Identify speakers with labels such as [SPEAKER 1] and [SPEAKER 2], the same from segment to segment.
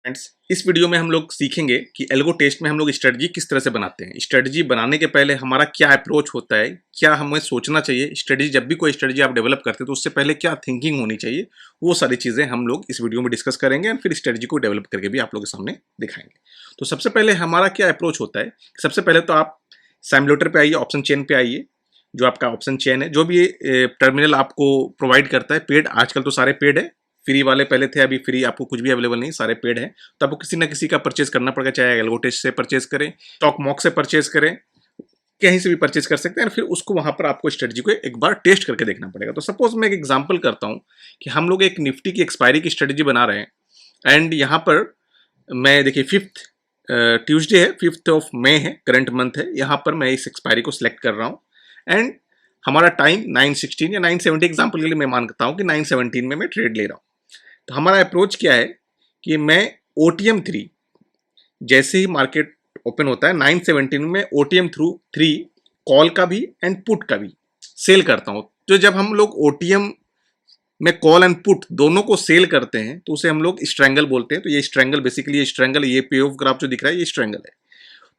[SPEAKER 1] Friends, इस video में हम लोग सीखेंगे कि एल्गो टेस्ट में हम लोग स्ट्रेटजी किस तरह से बनाते हैं। स्ट्रेटजी बनाने के पहले हमारा क्या अप्रोच होता है, क्या हमें सोचना चाहिए। स्ट्रेटजी जब भी कोई स्ट्रेटजी आप डेवलप करते हैं तो उससे पहले क्या थिंकिंग होनी चाहिए, वो सारी चीज़ें हम लोग इस वीडियो में डिस्कस करेंगे और फिर स्ट्रेटजी को डेवलप करके भी आप लोगों के सामने दिखाएंगे। तो सबसे पहले हमारा क्या अप्रोच होता है, सबसे पहले तो आप सिमुलेटर पे आइए, ऑप्शन चेन पे आइए। जो आपका ऑप्शन चेन है, जो भी ये टर्मिनल आपको प्रोवाइड करता है पेड, आजकल तो सारे पेड है। फ्री वाले पहले थे, अभी फ्री आपको कुछ भी अवेलेबल नहीं, सारे पेड हैं। तो आपको किसी ना किसी का परचेज करना पड़ेगा, चाहे एल्गो टेस्ट से परचेज करें, स्टॉक मॉक से परचेज करें, कहीं से भी परचेज कर सकते हैं। फिर उसको वहां पर आपको स्ट्रेटजी को एक बार टेस्ट करके देखना पड़ेगा। तो सपोज मैं एक एग्जांपल करता हूं कि हम लोग एक निफ्टी की एक्सपायरी की स्ट्रेटजी बना रहे हैं एंड यहाँ पर मैं देखिए 5th ट्यूसडे है, 5th ऑफ मई है, करंट मंथ है। यहाँ पर मैं इस एक्सपायरी को सिलेक्ट कर रहा हूँ एंड हमारा टाइम 9:16 या 9:70 एग्जाम्पल के लिए मैं मानता हूँ कि 9:17 में मैं ट्रेड ले रहा हूँ। तो हमारा अप्रोच क्या है कि मैं OTM3 जैसे ही मार्केट ओपन होता है 9:17 में OTM3 कॉल का भी एंड पुट का भी सेल करता हूं। तो जब हम लोग OTM में कॉल एंड पुट दोनों को सेल करते हैं तो उसे हम लोग स्ट्रैंगल बोलते हैं। तो ये स्ट्रैंगल बेसिकली, ये स्ट्रैंगल, ये पे ऑफ ग्राफ जो दिख रहा है ये स्ट्रैंगल है।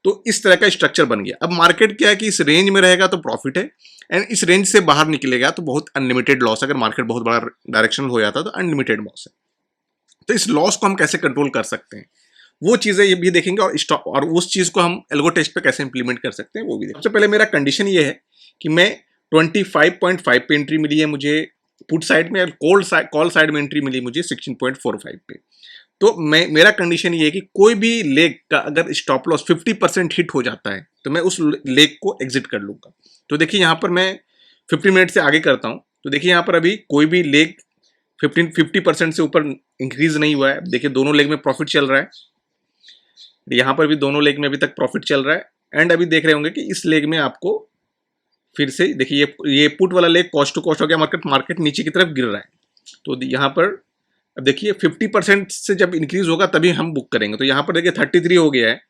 [SPEAKER 1] तो इस तरह का स्ट्रक्चर बन गया। अब मार्केट क्या है कि इस रेंज में रहेगा तो प्रॉफिट है एंड इस रेंज से बाहर निकलेगा तो बहुत अनलिमिटेड लॉस। अगर मार्केट बहुत बड़ा डायरेक्शनल हो जाता है तो अनलिमिटेड लॉस है। तो इस लॉस को हम कैसे कंट्रोल कर सकते हैं, वो चीजें ये भी देखेंगे और उस चीज को हम एल्गो टेस्ट पे कैसे इंप्लीमेंट कर सकते हैं वो भी देखेंगे। सबसे पहले मेरा कंडीशन ये है कि मैं 25.5 पे एंट्री मिली है मुझे पुट साइड में, और कॉल साइड में एंट्री मिली मुझे 16.45 पे। तो मेरा कंडीशन ये है कि कोई भी लेग का अगर स्टॉप लॉस 50% हिट हो जाता है तो मैं उस लेग को एग्जिट कर लूंगा। तो देखिए यहाँ पर मैं 50 मिनट से आगे करता हूँ। तो देखिए यहाँ पर अभी कोई भी लेग 50% से ऊपर इंक्रीज नहीं हुआ है। देखिए दोनों लेग में प्रॉफिट चल रहा है, यहाँ पर भी दोनों लेग में अभी तक प्रॉफिट चल रहा है एंड अभी देख रहे होंगे कि इस लेग में आपको फिर से देखिए ये पुट वाला लेग कॉस्ट टू कॉस्ट हो गया, मार्केट नीचे की तरफ गिर रहा है। तो यहाँ पर अब देखिए 50% से जब इंक्रीज होगा तभी हम बुक करेंगे। तो यहाँ पर देखिए 33 हो गया है।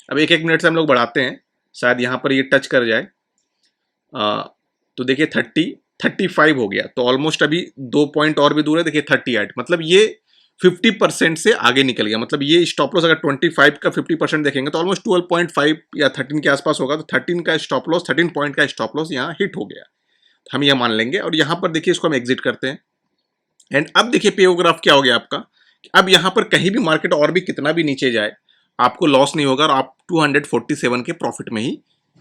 [SPEAKER 1] अब एक मिनट से हम लोग बढ़ाते हैं, शायद यहाँ पर ये टच कर जाए। तो देखिए 35 हो गया, तो ऑलमोस्ट अभी 2 पॉइंट और भी दूर है। देखिए 38, मतलब ये 50% से आगे निकल गया। मतलब ये स्टॉप लॉस अगर 25 का 50% देखेंगे तो ऑलमोस्ट 12.5 या 13 के आसपास होगा। तो 13 का स्टॉप लॉस, 13 पॉइंट का स्टॉप लॉस यहाँ हिट हो गया, तो हम यह मान लेंगे। और यहाँ पर देखिए इसको हम एग्जिट करते हैं एंड अब देखिए पे ग्राफ क्या हो गया आपका। अब यहाँ पर कहीं भी मार्केट और भी कितना भी नीचे जाए आपको लॉस नहीं होगा और आप 247 के प्रॉफिट में ही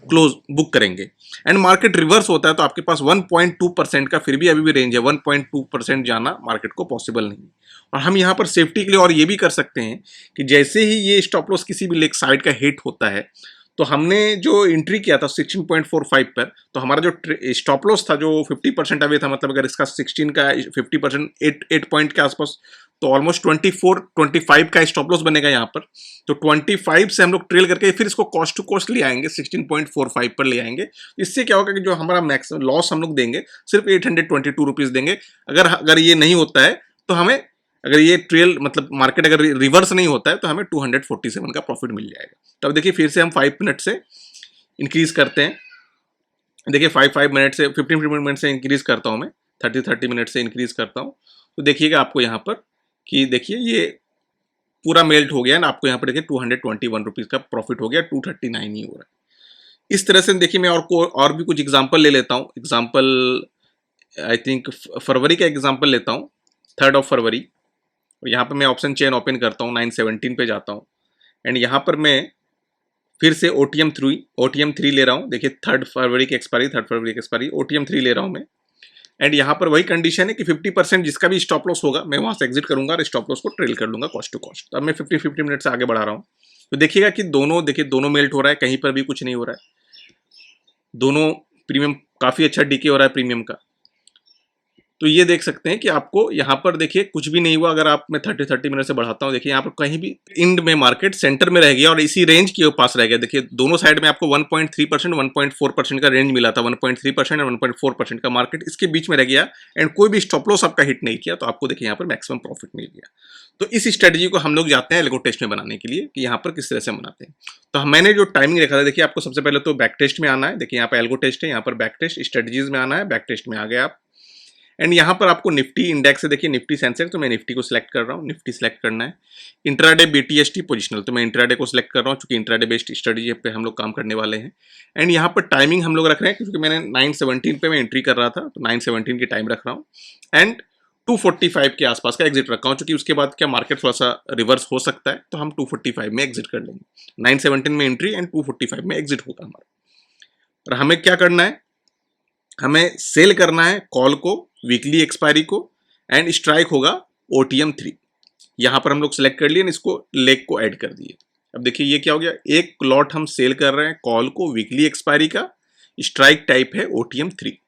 [SPEAKER 1] क्लोज बुक करेंगे। एंड मार्केट रिवर्स होता है तो आपके पास 1.2% का फिर भी अभी भी रेंज है। 1.2% जाना मार्केट को पॉसिबल नहीं। और हम यहाँ पर सेफ्टी के लिए और ये भी कर सकते हैं कि जैसे ही ये स्टॉप लॉस किसी भी लेग साइड का हिट होता है तो हमने जो एंट्री किया था 16.45 पर, तो हमारा जो स्टॉप लॉस था जो 50% अवे था, मतलब अगर इसका 16 का 50% 8 पॉइंट के आसपास, तो ऑलमोस्ट 25 का स्टॉप लॉस बनेगा यहाँ पर। तो 25 से हम लोग ट्रेल करके फिर इसको कॉस्ट टू कॉस्ट ले आएंगे, 16.45 पर ले आएंगे। इससे क्या होगा कि जो हमारा मैक्सिमम लॉस हम लोग देंगे सिर्फ 822 रुपीज देंगे। अगर ये नहीं होता है तो हमें, अगर ये ट्रेल मतलब मार्केट अगर रिवर्स नहीं होता है तो हमें 247 का प्रॉफिट मिल जाएगा। तो अब देखिए फिर से हम 5 मिनट से इंक्रीज करते हैं। देखिए 5 मिनट से 15 मिनट से इंक्रीज करता हूं मैं, 30 मिनट से इंक्रीज करता हूं। तो देखिएगा आपको यहाँ पर कि देखिए ये पूरा मेल्ट हो गया ना, आपको यहाँ पर देखिए 221 रुपीज का प्रॉफिट हो गया, 239 ही हो रहा है। इस तरह से देखिए मैं और भी कुछ एग्जाम्पल ले लेता हूँ। एग्जाम्पल आई थिंक फरवरी का एग्जाम्पल लेता हूँ, 3rd ऑफ फरवरी। यहाँ पर मैं ऑप्शन चेन ओपन करता हूँ, 9:17 पे जाता हूँ एंड यहाँ पर मैं फिर से OTM3 ले रहा हूँ। देखिए 3rd फरवरी की एक्सपायरी OTM3 ले रहा हूँ मैं एंड यहाँ पर वही कंडीशन है कि 50% जिसका भी स्टॉप लॉस होगा मैं वहाँ से एग्जिट करूंगा और स्टॉप लॉस को ट्रेल कर लूंगा कॉस्ट टू कॉस्ट। अब मैं 50 मिनट से आगे बढ़ा रहा हूँ। तो देखिएगा कि दोनों मेल्ट हो रहा है, कहीं पर भी कुछ नहीं हो रहा है। दोनों प्रीमियम काफ़ी अच्छा डीके हो रहा है प्रीमियम का। तो ये देख सकते हैं कि आपको यहाँ पर देखिए कुछ भी नहीं हुआ। अगर आप मैं 30 मिनट से बढ़ाता हूँ, देखिए यहाँ पर कहीं भी इंड में मार्केट सेंटर में रह गया और इसी रेंज के पास रह गया। देखिए दोनों साइड में आपको 1.3% 1.4% का रेंज मिला था। 1.3% और 1.4% का मार्केट इसके बीच में रह गया एंड कोई भी स्टॉप लॉस आपका हिट नहीं किया। तो आपको देखिए यहाँ पर मैक्सिमम प्रॉफिट मिल गया। तो इस स्ट्रेटजी को हम लोग जाते हैं एल्गो टेस्ट में बनाने के लिए कि यहाँ पर किस तरह से बनाते हैं। तो मैंने जो टाइमिंग रखा था, देखिए आपको सबसे पहले तो बैक टेस्ट में आना है। देखिए यहाँ पर एल्गो टेस्ट है, यहाँ पर बैक टेस्ट स्ट्रेटजीज में आना है। बैक टेस्ट में आ गए आप एंड यहाँ पर आपको निफ्टी इंडेक्स है, देखिए निफ्टी सेंसेक्स, तो मैं निफ्टी को सिलेक्ट कर रहा हूँ, निफ्टी सिलेक्ट करना है। इंट्राडे बीटीएसटी पोजिशनल, तो मैं इंट्राडे को सिलेक्ट कर रहा हूँ, क्योंकि इंट्राडे बेस्ड स्ट्रेटजी पे हम लोग काम करने वाले हैं। एंड यहाँ पर टाइमिंग हम लोग रख रहे हैं, क्योंकि मैंने 9:17 पे मैं एंट्री कर रहा था, तो 9:17 की टाइम रख रहा हूँ। एंड 245 के आसपास का एग्जिट रखा हूँ, क्योंकि उसके बाद क्या मार्केट थोड़ा सा रिवर्स हो सकता है, तो हम 245 में एग्जिट कर लेंगे। 9:17 में एंट्री एंड 245 में एग्जिट होगा हमारा। और हमें क्या करना है, हमें सेल करना है कॉल को, वीकली एक्सपायरी को, एंड स्ट्राइक होगा OTM 3। यहां पर हम लोग सेलेक्ट कर लिए, इसको लेग को ऐड कर दिए। अब देखिए ये क्या हो गया, एक लॉट हम सेल कर रहे हैं कॉल को, वीकली एक्सपायरी का, स्ट्राइक टाइप है OTM 3।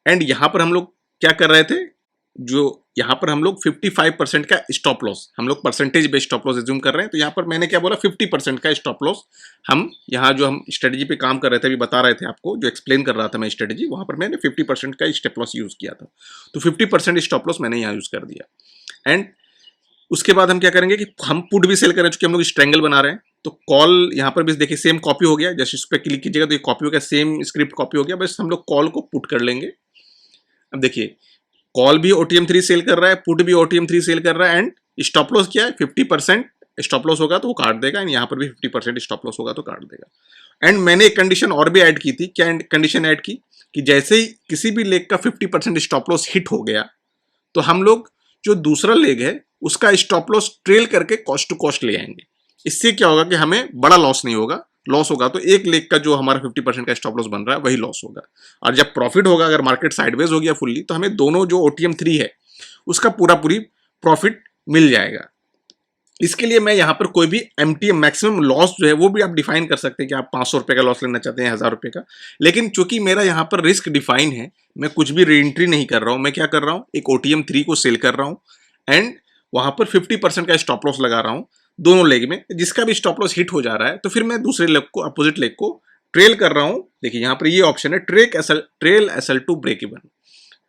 [SPEAKER 1] एंड यहां पर हम लोग क्या कर रहे थे, जो यहां पर हम लोग 55% का स्टॉप लॉस, हम लोग percentage based stop loss assume कर रहे हैं, तो यहां पर मैंने क्या बोला, 50% का स्टॉप लॉस हम यहां जो हम स्ट्रेटजी पे काम कर रहे थे, अभी बता रहे थे आपको, जो एक्सप्लेन कर रहा था मैं स्ट्रेटजी, वहां पर मैंने 50% का स्टॉप लॉस यूज किया था, तो 50% स्टॉप लॉस मैंने यहां यूज कर दिया। एंड उसके बाद हम क्या करेंगे कि हम पुट भी सेल करें, चूंकि हम लोग स्ट्रेंगल बना रहे हैं, तो कॉल यहाँ पर भी देखिए सेम कॉपी हो गया, जैसे इस पर क्लिक कीजिएगा तो ये कॉपी हो गया, सेम स्क्रिप्ट कॉपी हो गया, बस हम लोग कॉल को पुट कर लेंगे। अब देखिए कॉल भी OTM 3 सेल कर रहा है, पुट भी OTM 3 सेल कर रहा है, एंड स्टॉप लॉस क्या है, 50% स्टॉप लॉस होगा तो वो काट देगा, एंड यहाँ पर भी 50% स्टॉप लॉस होगा तो काट देगा। एंड मैंने एक कंडीशन और भी ऐड की थी, क्या कंडीशन ऐड की, कि जैसे ही किसी भी लेग का 50% स्टॉप लॉस हिट हो गया, तो हम लोग जो दूसरा लेग है उसका स्टॉप लॉस ट्रेल करके कॉस्ट टू कॉस्ट ले आएंगे। इससे क्या होगा कि हमें बड़ा लॉस नहीं होगा, लॉस होगा तो एक लेग का जो हमारा 50% का स्टॉप लॉस बन रहा है वही लॉस होगा, और जब प्रॉफिट होगा, अगर मार्केट साइडवेज हो गया फुल्ली, तो हमें दोनों जो OTM 3 है उसका पूरी प्रॉफिट मिल जाएगा। इसके लिए मैं यहाँ पर कोई भी MTM मैक्सिमम लॉस जो है वो भी आप डिफाइन कर सकते हैं, कि आप 500 रुपये का लॉस लेना चाहते हैं, 1000 रुपये का। लेकिन चूंकि मेरा यहाँ पर रिस्क डिफाइन है, मैं कुछ भी री एंट्री नहीं कर रहा हूँ, मैं क्या कर रहा हूँ, एक OTM 3 को सेल कर रहा हूँ, एंड वहां पर 50% का स्टॉप लॉस लगा रहा हूं दोनों लेग में। जिसका भी स्टॉप लॉस हिट हो जा रहा है, तो फिर मैं दूसरे लेग को, अपोजिट लेग को ट्रेल कर रहा हूं। देखिए यहां पर ये ऑप्शन है, trail SL to break even.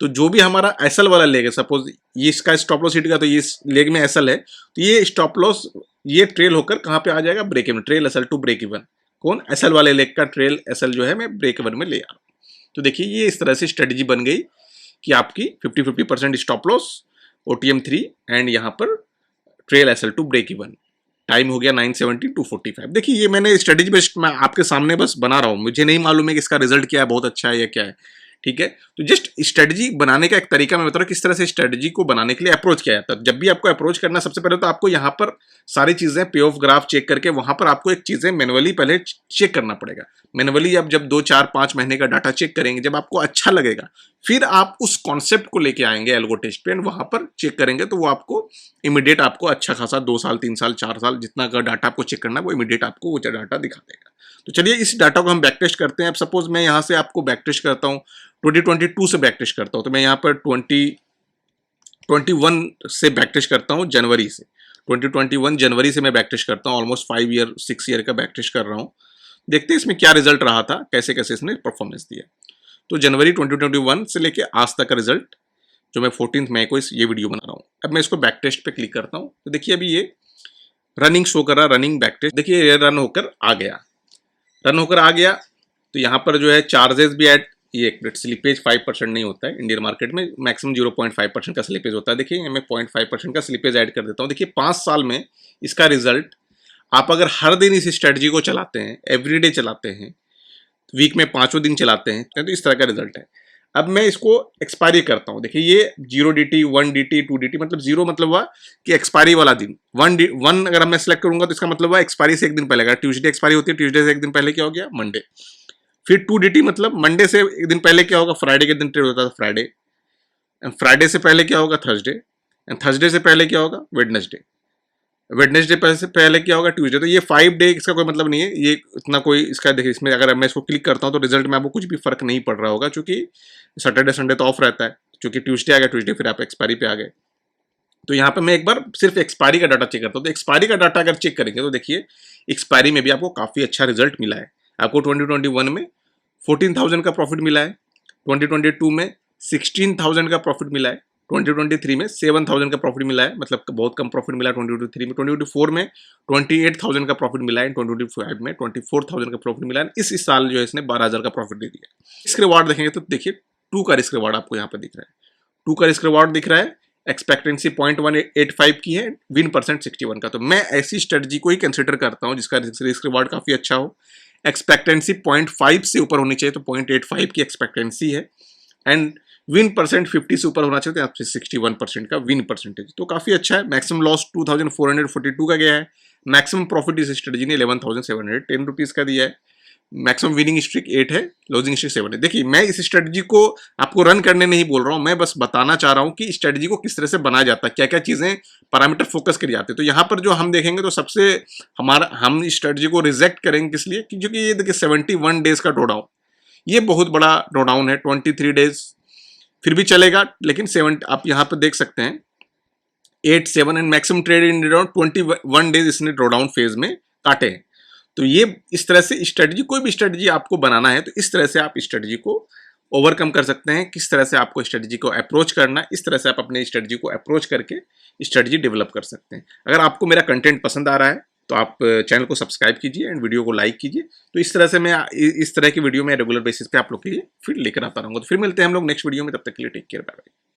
[SPEAKER 1] तो जो भी हमारा एसएल वाला लेग है, सपोज ये इसका स्टॉप लॉस हिट गया, तो ये लेग में एसएल है, तो ये स्टॉप लॉस ये ट्रेल होकर कहां पे आ जाएगा, break even, trail SL to break even. कौन, एसएल वाले लेग का ट्रेल एसएल जो है मैं ब्रेक इवन में ले आ रहा हूं। तो देखिए ये इस तरह से स्ट्रेटजी बन गई कि आपकी 50% स्टॉप लॉस, OTM 3, एंड यहाँ पर trail SL to break even. Time हो गया 9:17 2:45। देखिए ये मैंने स्ट्रेटजी बेस्ड मैं आपके सामने बस बना रहा हूँ, मुझे नहीं मालूम है कि इसका रिजल्ट क्या है, बहुत अच्छा है या क्या है, ठीक है। तो जस्ट स्ट्रेटजी बनाने का एक तरीका मैं बता रहा हूँ, किस तरह से स्ट्रेटजी को बनाने के लिए अप्रोच किया जाता है। जब भी आपको अप्रोच करना, सबसे पहले तो आपको यहाँ पर सारी चीजें पे ऑफ ग्राफ चेक करके, वहां पर आपको एक चीजें मैनुअली पहले चेक करना पड़ेगा। मैनुअली आप जब 2 4 5 महीने का डाटा चेक करेंगे, जब आपको अच्छा लगेगा, फिर आप उस कॉन्सेप्ट को लेके आएंगे एल्गो टेस्ट पे, वहां पर चेक करेंगे, तो वो आपको इमीडिएट आपको अच्छा खासा 2 साल 3 साल 4 साल जितना का डाटा आपको चेक करना है, वो इमीडिएट आपको वो डाटा दिखा देगा। तो चलिए इस डाटा को हम बैक टेस्ट करते हैं। अब सपोज मैं यहाँ से आपको बैक टेस्ट करता हूँ, 2022 से बैक टेस्ट करता हूँ, तो मैं यहाँ पर 2021 से बैक टेस्ट करता हूँ, जनवरी से 2021 जनवरी से मैं बैक टेस्ट करता हूँ, ऑलमोस्ट 5 ईयर 6 ईयर का बैक टेस्ट कर रहा हूँ। देखते हैं इसमें क्या रिजल्ट रहा था, कैसे कैसे इसने परफॉर्मेंस दिया। तो जनवरी 2021 से लेके आज तक का रिजल्ट, जो मैं 14 मई को ये वीडियो बना रहा हूँ। अब मैं इसको बैक टेस्ट पे क्लिक करता हूँ, तो देखिए अभी ये रनिंग शो कर रहा, रनिंग बैक टेस्ट। देखिए ये रन होकर आ गया। तो यहाँ पर जो है चार्जेस भी ऐड, ये स्लिपेज 5% नहीं होता है इंडियन मार्केट में, मैक्सिमम 0.5% का स्लिपेज होता है। देखिए मैं 0.5% का स्लिपेज ऐड कर देता हूँ। देखिए 5 साल में इसका रिजल्ट, आप अगर हर दिन इस स्ट्रेटजी को चलाते हैं, एवरीडे चलाते हैं, वीक में 5 दिन चलाते हैं, तो इस तरह का रिजल्ट है। अब मैं इसको एक्सपायरी करता हूँ। देखिए ये 0DT 1DT 2DT, मतलब 0 मतलब हुआ कि एक्सपायरी वाला दिन, 1 अगर मैं सेलेक्ट करूंगा तो इसका मतलब हुआ एक्सपायरी से एक दिन पहले। अगर ट्यूसडे एक्सपायरी होती है, ट्यूसडे से एक दिन पहले क्या हो गया, मंडे। फिर 2DT मतलब मंडे से एक दिन पहले क्या होगा, फ्राइडे के दिन ट्रेड होता था फ्राइडे। फ्राइडे से पहले क्या होगा, थर्सडे। थर्सडे से पहले क्या होगा, वेडनेसडे। वेडनेसडे से पहले क्या होगा, ट्यूसडे। तो ये 5 डे, इसका कोई मतलब नहीं है, ये इतना कोई इसका, देखिए इसमें अगर मैं इसको क्लिक करता हूँ तो रिजल्ट में आपको कुछ भी फर्क नहीं पड़ रहा होगा, क्योंकि सैटरडे संडे तो ऑफ रहता है, क्योंकि ट्यूसडे आ गया, ट्यूसडे फिर आप एक्सपायरी पे आ गए। तो यहाँ पे मैं एक बार सिर्फ एक्सपायरी का डाटा चेक करता हूँ। तो एक्सपायरी का डाटा अगर चेक करेंगे तो देखिए एक्सपायरी में भी आपको काफी अच्छा रिजल्ट मिला है। आपको 2021 में 14,000 का प्रॉफिट मिला है, 2022 में 16,000 का प्रॉफिट मिला है, 2023 में 7,000 का प्रॉफिट मिला है, मतलब बहुत कम प्रॉफिट मिला है 2023 में। 2024 में 28,000 का प्रॉफिट मिला है, 2025 में 24,000 का प्रॉफिट मिला है। इस साल जो है इसने 12,000 का प्रॉफिट दे दिया। रिस्क रिवार्ड देखेंगे तो देखिए 2 का रिस्क रिवार्ड आपको यहाँ पे दिख रहा है। 2 का रिस्क रिवॉर्ड दिख रहा है, एक्सपेक्टेंसी 0.185 की है, विन परसेंट 61 का। तो मैं ऐसी स्ट्रेटजी को ही कंसिडर करता हूँ जिसका रिस्क रिवॉर्ड काफी अच्छा हो, एक्सपेक्टेंसी 0.5 से ऊपर होनी चाहिए, तो 0.85 की एक्सपेक्टेंसी है, एंड विन परसेंट 50 से ऊपर होना चाहिए, तो आपसे 61% का विन परसेंटेज, तो काफी अच्छा है। मैक्सिमम लॉस 2442 का गया है, मैक्सिमम प्रॉफिट इस स्ट्रेटजी ने 11,710 रुपीज का दिया है, मैक्सिमम विनिंग स्ट्रिक 8 है, लॉजिंग स्ट्रिक 7 है। देखिए मैं इस स्ट्रेटजी को आपको रन करने नहीं बोल रहा हूं, मैं बस बताना चाह रहा हूं कि स्ट्रेटजी को किस तरह से बनाया जाता है, क्या क्या चीजें पैरामीटर फोकस करी जाती है। तो यहाँ पर जो हम देखेंगे तो सबसे हम इस स्ट्रेटजी को रिजेक्ट करेंगे किस लिए, क्योंकि ये देखिए 71 डेज का ड्रॉडाउन, ये बहुत बड़ा ड्रॉडाउन है। 23 डेज फिर भी चलेगा, लेकिन 7 आप यहाँ पर देख सकते हैं 8, 7 and maximum trade in around 21 days इसने ड्रॉडाउन फेज में काटे हैं। तो ये इस तरह से स्ट्रेटजी, कोई भी स्ट्रेटजी आपको बनाना है तो इस तरह से आप स्ट्रेटजी को ओवरकम कर सकते हैं, किस तरह से आपको स्ट्रेटजी को अप्रोच करना है, इस तरह से आप अपने स्ट्रेटजी को अप्रोच करके स्ट्रेटजी डेवलप कर सकते हैं। अगर आपको मेरा कंटेंट पसंद आ रहा है तो आप चैनल को सब्सक्राइब कीजिए एंड वीडियो को लाइक कीजिए। तो इस तरह से मैं इस तरह की वीडियो में रेगुलर बेसिस पे आप लोग के लिए फिर लेकर आता रहूंगा। तो फिर मिलते हैं हम लोग नेक्स्ट वीडियो में, तब तक के लिए टेक केयर, बाय बाय।